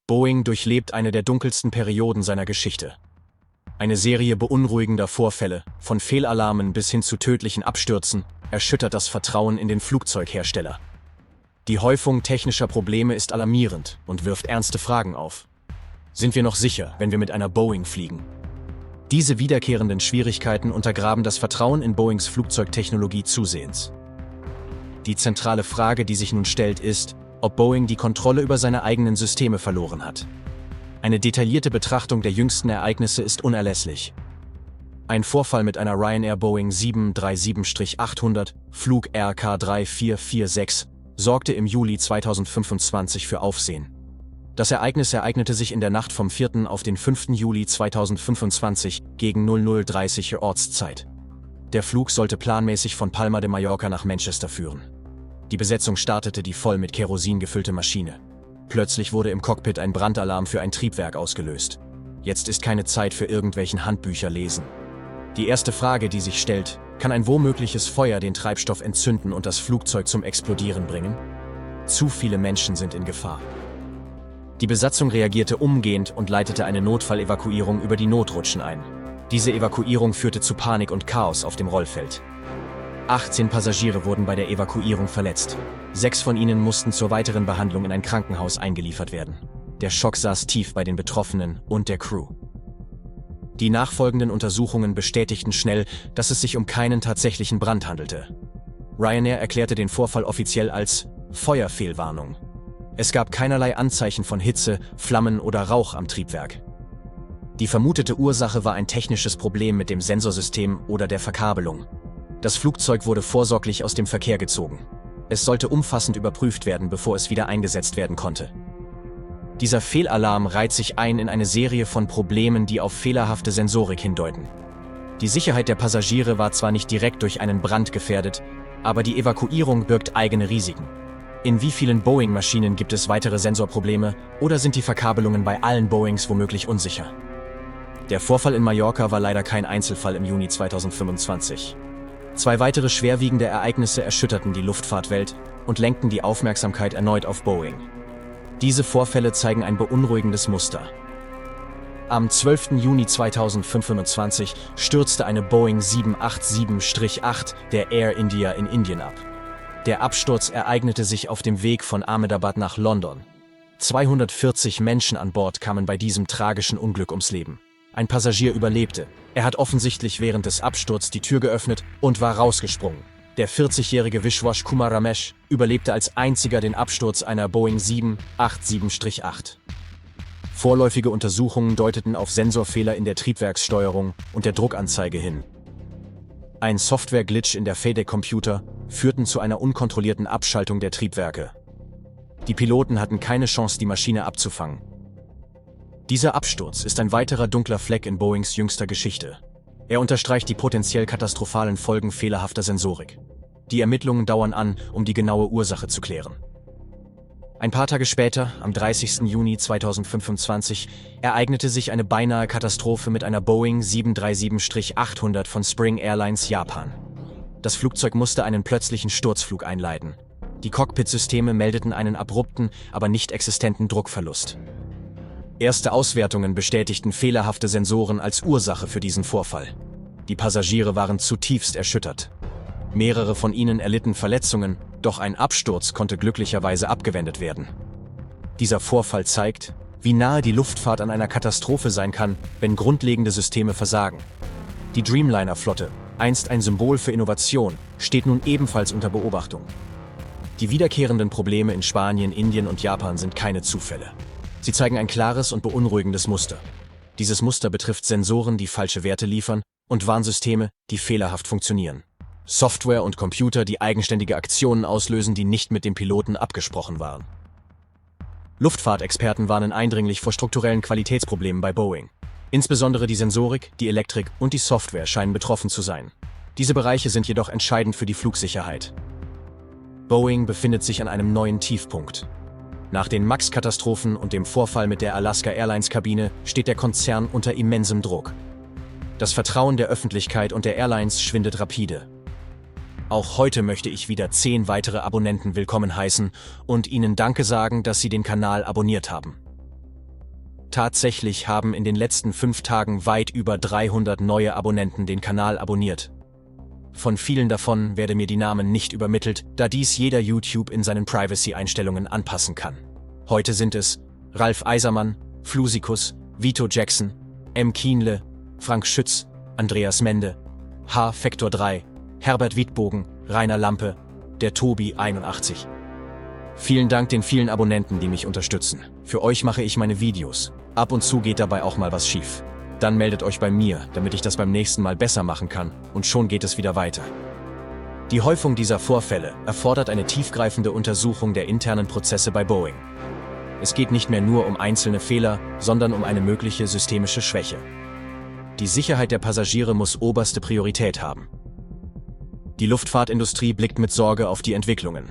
Boeing durchlebt eine der dunkelsten Perioden seiner Geschichte. Eine Serie beunruhigender Vorfälle, von Fehlalarmen bis hin zu tödlichen Abstürzen, erschüttert das Vertrauen in den Flugzeughersteller. Die Häufung technischer Probleme ist alarmierend und wirft ernste Fragen auf. Sind wir noch sicher, wenn wir mit einer Boeing fliegen? Diese wiederkehrenden Schwierigkeiten untergraben das Vertrauen in Boeings Flugzeugtechnologie zusehends. Die zentrale Frage, die sich nun stellt, ist, ob Boeing die Kontrolle über seine eigenen Systeme verloren hat. Eine detaillierte Betrachtung der jüngsten Ereignisse ist unerlässlich. Ein Vorfall mit einer Ryanair Boeing 737-800, Flug RK3446, sorgte im Juli 2025 für Aufsehen. Das Ereignis ereignete sich in der Nacht vom 4. auf den 5. Juli 2025 gegen 00:30 Uhr Ortszeit. Der Flug sollte planmäßig von Palma de Mallorca nach Manchester führen. Die Besetzung startete die voll mit Kerosin gefüllte Maschine. Plötzlich wurde im Cockpit ein Brandalarm für ein Triebwerk ausgelöst. Jetzt ist keine Zeit für irgendwelchen Handbücher lesen. Die erste Frage, die sich stellt: Kann ein womögliches Feuer den Treibstoff entzünden und das Flugzeug zum Explodieren bringen? Zu viele Menschen sind in Gefahr. Die Besatzung reagierte umgehend und leitete eine Notfallevakuierung über die Notrutschen ein. Diese Evakuierung führte zu Panik und Chaos auf dem Rollfeld. 18 Passagiere wurden bei der Evakuierung verletzt. 6 von ihnen mussten zur weiteren Behandlung in ein Krankenhaus eingeliefert werden. Der Schock saß tief bei den Betroffenen und der Crew. Die nachfolgenden Untersuchungen bestätigten schnell, dass es sich um keinen tatsächlichen Brand handelte. Ryanair erklärte den Vorfall offiziell als Feuerfehlwarnung. Es gab keinerlei Anzeichen von Hitze, Flammen oder Rauch am Triebwerk. Die vermutete Ursache war ein technisches Problem mit dem Sensorsystem oder der Verkabelung. Das Flugzeug wurde vorsorglich aus dem Verkehr gezogen. Es sollte umfassend überprüft werden, bevor es wieder eingesetzt werden konnte. Dieser Fehlalarm reiht sich ein in eine Serie von Problemen, die auf fehlerhafte Sensorik hindeuten. Die Sicherheit der Passagiere war zwar nicht direkt durch einen Brand gefährdet, aber die Evakuierung birgt eigene Risiken. In wie vielen Boeing-Maschinen gibt es weitere Sensorprobleme oder sind die Verkabelungen bei allen Boeings womöglich unsicher? Der Vorfall in Mallorca war leider kein Einzelfall im Juni 2025. 2 weitere schwerwiegende Ereignisse erschütterten die Luftfahrtwelt und lenkten die Aufmerksamkeit erneut auf Boeing. Diese Vorfälle zeigen ein beunruhigendes Muster. Am 12. Juni 2025 stürzte eine Boeing 787-8 der Air India in Indien ab. Der Absturz ereignete sich auf dem Weg von Ahmedabad nach London. 240 Menschen an Bord kamen bei diesem tragischen Unglück ums Leben. Ein Passagier überlebte. Er hat offensichtlich während des Absturzes die Tür geöffnet und war rausgesprungen. Der 40-jährige Vishwas Kumar Ramesh überlebte als einziger den Absturz einer Boeing 787-8. Vorläufige Untersuchungen deuteten auf Sensorfehler in der Triebwerkssteuerung und der Druckanzeige hin. Ein Software-Glitch in der FADEC-Computer führten zu einer unkontrollierten Abschaltung der Triebwerke. Die Piloten hatten keine Chance, die Maschine abzufangen. Dieser Absturz ist ein weiterer dunkler Fleck in Boeings jüngster Geschichte. Er unterstreicht die potenziell katastrophalen Folgen fehlerhafter Sensorik. Die Ermittlungen dauern an, um die genaue Ursache zu klären. Ein paar Tage später, am 30. Juni 2025, ereignete sich eine beinahe Katastrophe mit einer Boeing 737-800 von Spring Airlines Japan. Das Flugzeug musste einen plötzlichen Sturzflug einleiten. Die Cockpitsysteme meldeten einen abrupten, aber nicht existenten Druckverlust. Erste Auswertungen bestätigten fehlerhafte Sensoren als Ursache für diesen Vorfall. Die Passagiere waren zutiefst erschüttert. Mehrere von ihnen erlitten Verletzungen, doch ein Absturz konnte glücklicherweise abgewendet werden. Dieser Vorfall zeigt, wie nahe die Luftfahrt an einer Katastrophe sein kann, wenn grundlegende Systeme versagen. Die Dreamliner-Flotte, einst ein Symbol für Innovation, steht nun ebenfalls unter Beobachtung. Die wiederkehrenden Probleme in Spanien, Indien und Japan sind keine Zufälle. Sie zeigen ein klares und beunruhigendes Muster. Dieses Muster betrifft Sensoren, die falsche Werte liefern, und Warnsysteme, die fehlerhaft funktionieren. Software und Computer, die eigenständige Aktionen auslösen, die nicht mit dem Piloten abgesprochen waren. Luftfahrtexperten warnen eindringlich vor strukturellen Qualitätsproblemen bei Boeing. Insbesondere die Sensorik, die Elektrik und die Software scheinen betroffen zu sein. Diese Bereiche sind jedoch entscheidend für die Flugsicherheit. Boeing befindet sich an einem neuen Tiefpunkt. Nach den MAX-Katastrophen und dem Vorfall mit der Alaska Airlines-Kabine steht der Konzern unter immensem Druck. Das Vertrauen der Öffentlichkeit und der Airlines schwindet rapide. Auch heute möchte ich wieder 10 weitere Abonnenten willkommen heißen und Ihnen Danke sagen, dass Sie den Kanal abonniert haben. Tatsächlich haben in den letzten 5 Tagen weit über 300 neue Abonnenten den Kanal abonniert. Von vielen davon werde mir die Namen nicht übermittelt, da dies jeder YouTube in seinen Privacy-Einstellungen anpassen kann. Heute sind es Ralf Eisermann, Flusikus, Vito Jackson, M. Kienle, Frank Schütz, Andreas Mende, H. Vektor 3, Herbert Wiedbogen, Rainer Lampe, der Tobi 81. Vielen Dank den vielen Abonnenten, die mich unterstützen. Für euch mache ich meine Videos. Ab und zu geht dabei auch mal was schief. Dann meldet euch bei mir, damit ich das beim nächsten Mal besser machen kann, und schon geht es wieder weiter. Die Häufung dieser Vorfälle erfordert eine tiefgreifende Untersuchung der internen Prozesse bei Boeing. Es geht nicht mehr nur um einzelne Fehler, sondern um eine mögliche systemische Schwäche. Die Sicherheit der Passagiere muss oberste Priorität haben. Die Luftfahrtindustrie blickt mit Sorge auf die Entwicklungen.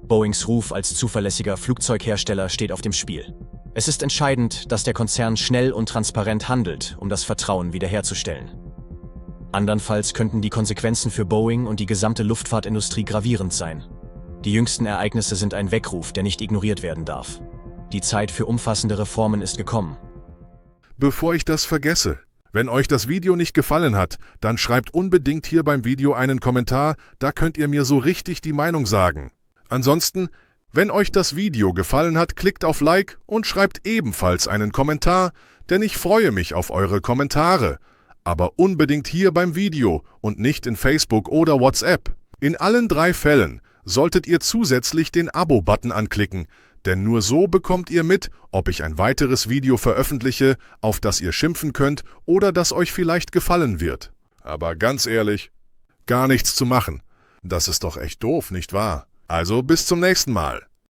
Boeings Ruf als zuverlässiger Flugzeughersteller steht auf dem Spiel. Es ist entscheidend, dass der Konzern schnell und transparent handelt, um das Vertrauen wiederherzustellen. Andernfalls könnten die Konsequenzen für Boeing und die gesamte Luftfahrtindustrie gravierend sein. Die jüngsten Ereignisse sind ein Weckruf, der nicht ignoriert werden darf. Die Zeit für umfassende Reformen ist gekommen. Bevor ich das vergesse, wenn euch das Video nicht gefallen hat, dann schreibt unbedingt hier beim Video einen Kommentar, da könnt ihr mir so richtig die Meinung sagen. Ansonsten, wenn euch das Video gefallen hat, klickt auf Like und schreibt ebenfalls einen Kommentar, denn ich freue mich auf eure Kommentare. Aber unbedingt hier beim Video und nicht in Facebook oder WhatsApp. In allen 3 Fällen solltet ihr zusätzlich den Abo-Button anklicken, denn nur so bekommt ihr mit, ob ich ein weiteres Video veröffentliche, auf das ihr schimpfen könnt oder das euch vielleicht gefallen wird. Aber ganz ehrlich, gar nichts zu machen. Das ist doch echt doof, nicht wahr? Also bis zum nächsten Mal.